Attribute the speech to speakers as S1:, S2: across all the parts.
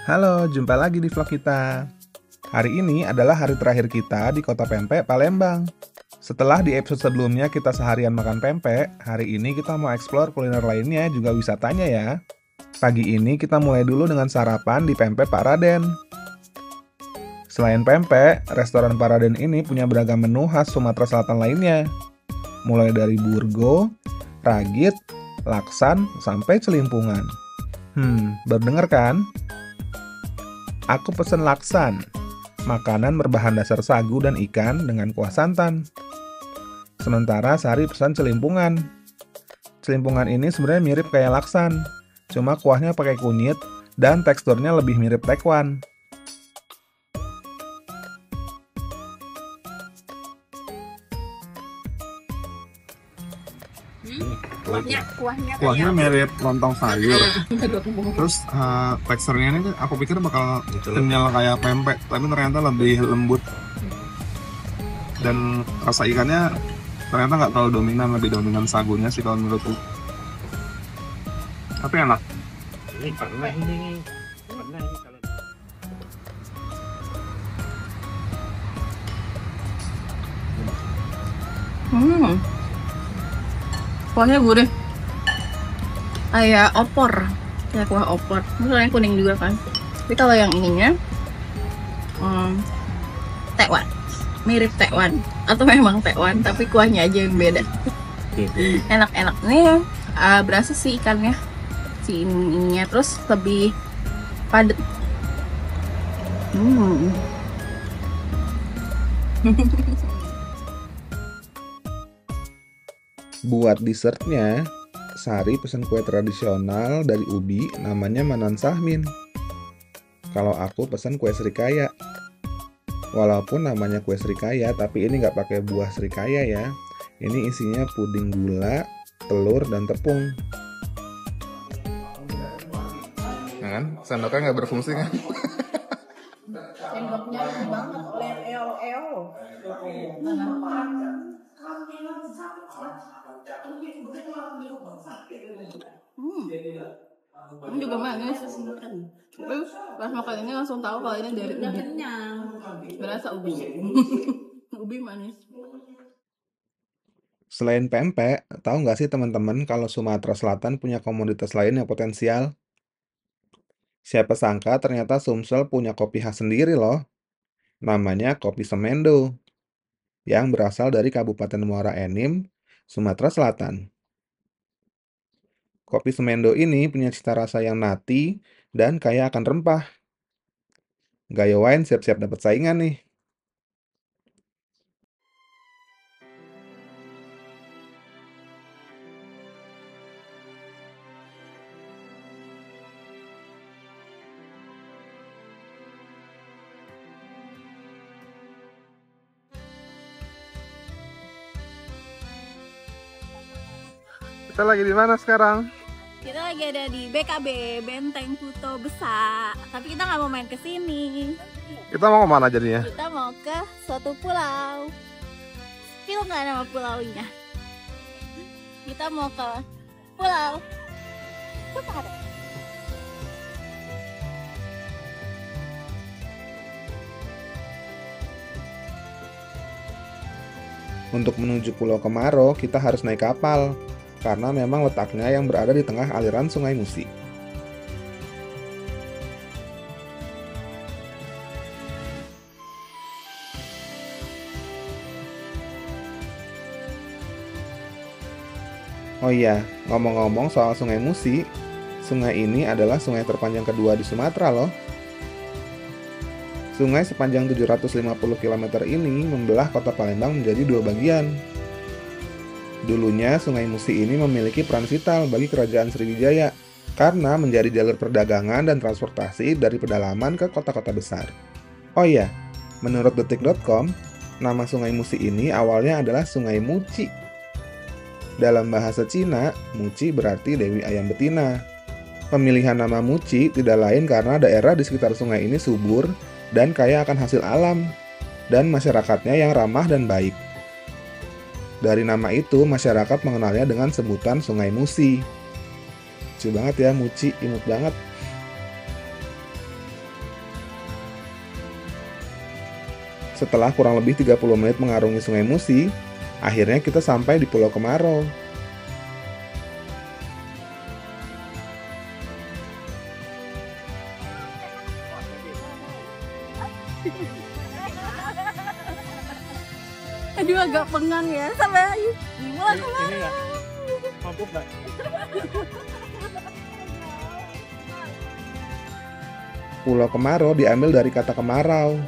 S1: Halo, jumpa lagi di vlog kita. Hari ini adalah hari terakhir kita di Kota Pempek, Palembang. Setelah di episode sebelumnya kita seharian makan pempek, hari ini kita mau eksplor kuliner lainnya juga wisatanya ya. Pagi ini kita mulai dulu dengan sarapan di Pempek Pak Raden. Selain pempek, restoran Pak Raden ini punya beragam menu khas Sumatera Selatan lainnya. Mulai dari burgo, ragit, laksan, sampai celimpungan. Berdengar kan? Aku pesen laksan, makanan berbahan dasar sagu dan ikan dengan kuah santan. Sementara Sari pesan celimpungan. Celimpungan ini sebenarnya mirip kayak laksan, cuma kuahnya pakai kunyit dan teksturnya lebih mirip tekwan.
S2: Kuahnya mirip lontong sayur. Terus teksturnya ini aku pikir bakal kenyal kayak pempek, tapi ternyata lebih lembut. Dan rasa ikannya ternyata nggak terlalu dominan, lebih dominan sagunya sih kalau menurutku. Tapi enak.
S3: Ini pernah ini kalau
S4: kuahnya gurih kayak opor, kayak kuah opor. Misalnya kuning juga kan, tapi kalau yang ininya tekwan, mirip tekwan atau memang tekwan tapi kuahnya aja yang beda. Enak-enak nih. Berasa sih ikannya, si ininya, terus lebih padat.
S1: Buat dessertnya, Sari pesen kue tradisional dari Ubi namanya Manan Sahmin. Kalau aku pesen kue serikaya. Walaupun namanya kue serikaya, tapi ini nggak pakai buah serikaya ya. Ini isinya puding gula, telur, dan tepung. Nah kan, sendoknya nggak berfungsi kan?
S4: Sendoknya banget, leo. Ini juga manis. Terus pas makan ini langsung tahu kalau ini dari ubi. Berasa ubi. Ubi manis.
S1: Selain pempek, tahu nggak sih teman-teman kalau Sumatera Selatan punya komoditas lain yang potensial? Siapa sangka ternyata Sumsel punya kopi khas sendiri loh. Namanya kopi Semendo, yang berasal dari Kabupaten Muara Enim, Sumatera Selatan. Kopi Semendo ini punya cita rasa yang nati dan kaya akan rempah. Gayo Wine siap-siap dapat saingan nih. Kita lagi di mana sekarang?
S4: Kita lagi ada di BKB, Benteng Kuto Besar. Tapi kita nggak mau main ke sini.
S1: Kita mau kemana jadinya?
S4: Kita mau ke suatu pulau. Spill nggak nama pulaunya? Kita mau ke Pulau Besar.
S1: Untuk menuju Pulau Kemaro, kita harus naik kapal. Karena memang letaknya yang berada di tengah aliran Sungai Musi. Oh iya, ngomong-ngomong soal Sungai Musi, sungai ini adalah sungai terpanjang kedua di Sumatera loh. Sungai sepanjang 750 km ini membelah kota Palembang menjadi dua bagian. Dulunya Sungai Musi ini memiliki peran vital bagi Kerajaan Sriwijaya karena menjadi jalur perdagangan dan transportasi dari pedalaman ke kota-kota besar. Oh iya, menurut detik.com, nama Sungai Musi ini awalnya adalah Sungai Muci. Dalam bahasa Cina, Muci berarti Dewi Ayam Betina. Pemilihan nama Muci tidak lain karena daerah di sekitar sungai ini subur dan kaya akan hasil alam, dan masyarakatnya yang ramah dan baik. Dari nama itu, masyarakat mengenalnya dengan sebutan Sungai Musi. Lucu banget ya, Muci, imut banget. Setelah kurang lebih 30 menit mengarungi Sungai Musi, akhirnya kita sampai di Pulau Kemarau.
S4: Aduh agak pengang ya sampai Pulau Kemarau.
S3: Mampu nggak?
S1: Pulau Kemarau diambil dari kata kemarau,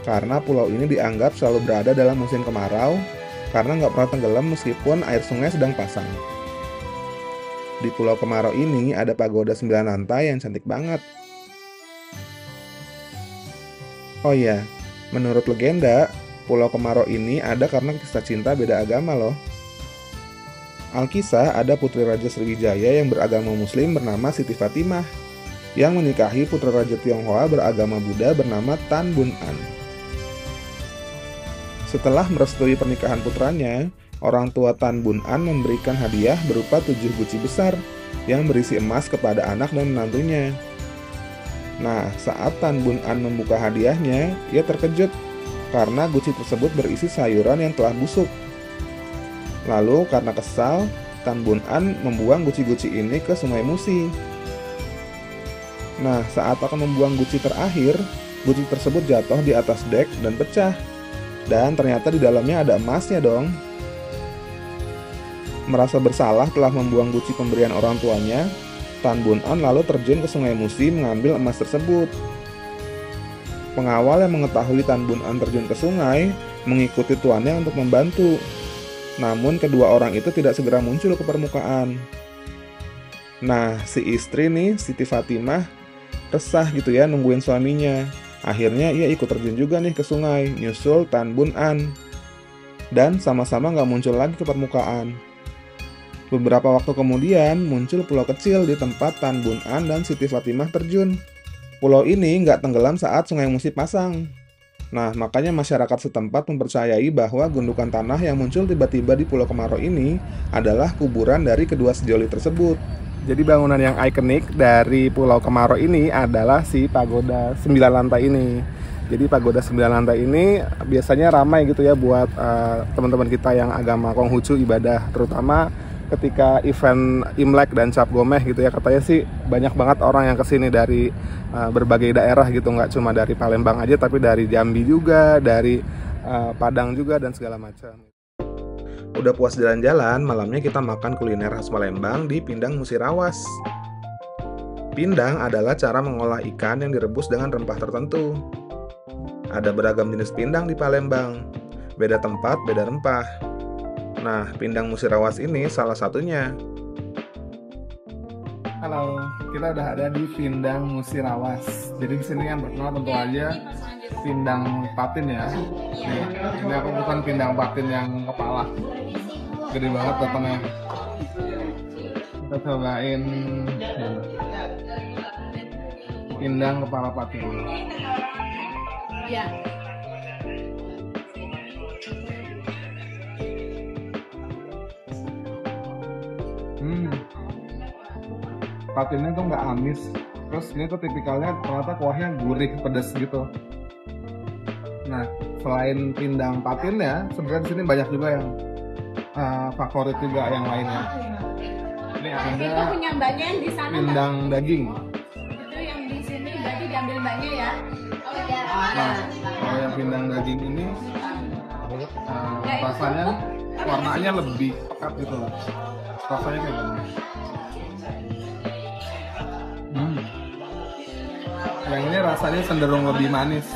S1: karena pulau ini dianggap selalu berada dalam musim kemarau, karena nggak pernah tenggelam meskipun air sungai sedang pasang. Di Pulau Kemarau ini ada pagoda 9 lantai yang cantik banget. Oh iya, menurut legenda, Pulau Kemarau ini ada karena kisah cinta beda agama loh. Alkisah ada putri Raja Sriwijaya yang beragama Muslim bernama Siti Fatimah, yang menikahi putra Raja Tionghoa beragama Buddha bernama Tan Bun An. Setelah merestui pernikahan putranya, orang tua Tan Bun An memberikan hadiah berupa 7 guci besar yang berisi emas kepada anak dan menantunya. Nah, saat Tan Bun An membuka hadiahnya, ia terkejut karena guci tersebut berisi sayuran yang telah busuk. Lalu karena kesal, Tan Bun An membuang guci-guci ini ke Sungai Musi. Nah, saat akan membuang guci terakhir, guci tersebut jatuh di atas dek dan pecah. Dan ternyata di dalamnya ada emasnya dong. Merasa bersalah telah membuang guci pemberian orang tuanya, Tan Bun An lalu terjun ke Sungai Musi mengambil emas tersebut. Pengawal yang mengetahui Tan Bun An terjun ke sungai mengikuti tuannya untuk membantu. Namun kedua orang itu tidak segera muncul ke permukaan. Nah, si istri nih, Siti Fatimah, resah gitu ya nungguin suaminya. Akhirnya ia ikut terjun juga nih ke sungai, nyusul Tan Bun An. Dan sama-sama nggak muncul lagi ke permukaan. Beberapa waktu kemudian muncul pulau kecil di tempat Tan Bun An dan Siti Fatimah terjun. Pulau ini nggak tenggelam saat Sungai Musi pasang. Nah, makanya masyarakat setempat mempercayai bahwa gundukan tanah yang muncul tiba-tiba di Pulau Kemarau ini adalah kuburan dari kedua sejoli tersebut. Jadi bangunan yang ikonik dari Pulau Kemarau ini adalah si pagoda 9 lantai ini. Jadi pagoda 9 lantai ini biasanya ramai gitu ya buat teman-teman kita yang agama Konghucu ibadah, terutama ketika event Imlek dan Cap Gomeh gitu ya. Katanya sih banyak banget orang yang kesini dari berbagai daerah gitu, nggak cuma dari Palembang aja tapi dari Jambi juga, dari Padang juga dan segala macam. Udah puas jalan-jalan, malamnya kita makan kuliner khas Palembang di Pindang Musirawas. Pindang adalah cara mengolah ikan yang direbus dengan rempah tertentu. Ada beragam jenis pindang di Palembang, beda tempat, beda rempah. Nah, Pindang Musirawas ini salah satunya. Halo, kita udah ada di Pindang Musirawas. Jadi di sini yang terkenal tentu aja pindang patin ya. Nih, ini aku bukan pindang patin yang kepala, gede banget datangnya. Kita cobain pindang kepala patin.
S4: Ya.
S1: Patinnya tuh nggak amis, terus ini tuh tipikalnya ternyata kuahnya gurih, pedas gitu. Nah, selain pindang patinnya, sebenarnya di sini banyak juga yang favorit juga yang lainnya. Ini ada
S4: Itu punya mbaknya yang di sana.
S1: pindang daging.
S4: Itu yang di sini berarti diambil mbaknya ya. Oh iya.
S1: Nah, kalau yang pindang daging ini rasanya warnanya lebih pekat gitu loh. Rasanya kayak gini. Yang ini rasanya cenderung lebih manis,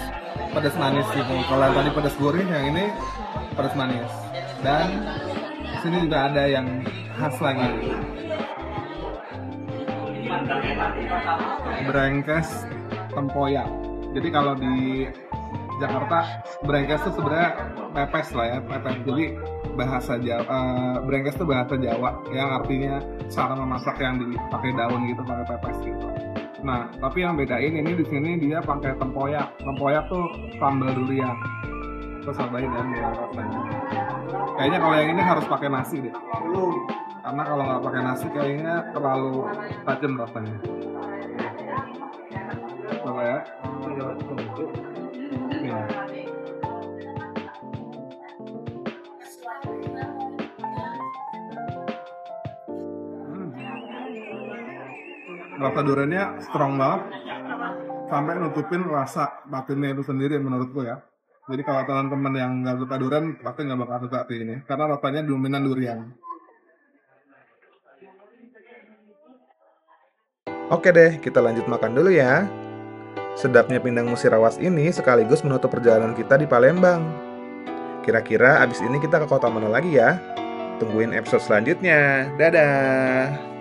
S1: pedas manis gitu. Kalau yang tadi pedas gurih, yang ini pedas manis. Dan di sini juga ada yang khas lagi, brengkes tempoyak. Jadi kalau di Jakarta brengkes itu sebenarnya pepes lah ya, pepes. Jadi bahasa Jawa, brengkes itu bahasa Jawa yang artinya cara memasak yang dipakai daun gitu, pakai pepes gitu. Nah, tapi yang bedain ini di sini dia pakai tempoyak. Tempoyak tuh sambal durian. Terus cobain ya, rasanya. Kayaknya kalau yang ini harus pakai nasi deh. Karena kalau nggak pakai nasi kayaknya terlalu tajam rasanya. Coba ya. Ya.
S2: Rasa duriannya strong banget, sampai nutupin rasa batinnya itu sendiri menurutku ya. Jadi kalau teman-teman yang nggak suka durian, pasti nggak bakal suka ini, karena rasanya dominan durian.
S1: Oke deh, kita lanjut makan dulu ya. Sedapnya pindang musirawas ini sekaligus menutup perjalanan kita di Palembang. Kira-kira abis ini kita ke kota mana lagi ya? Tungguin episode selanjutnya. Dadah!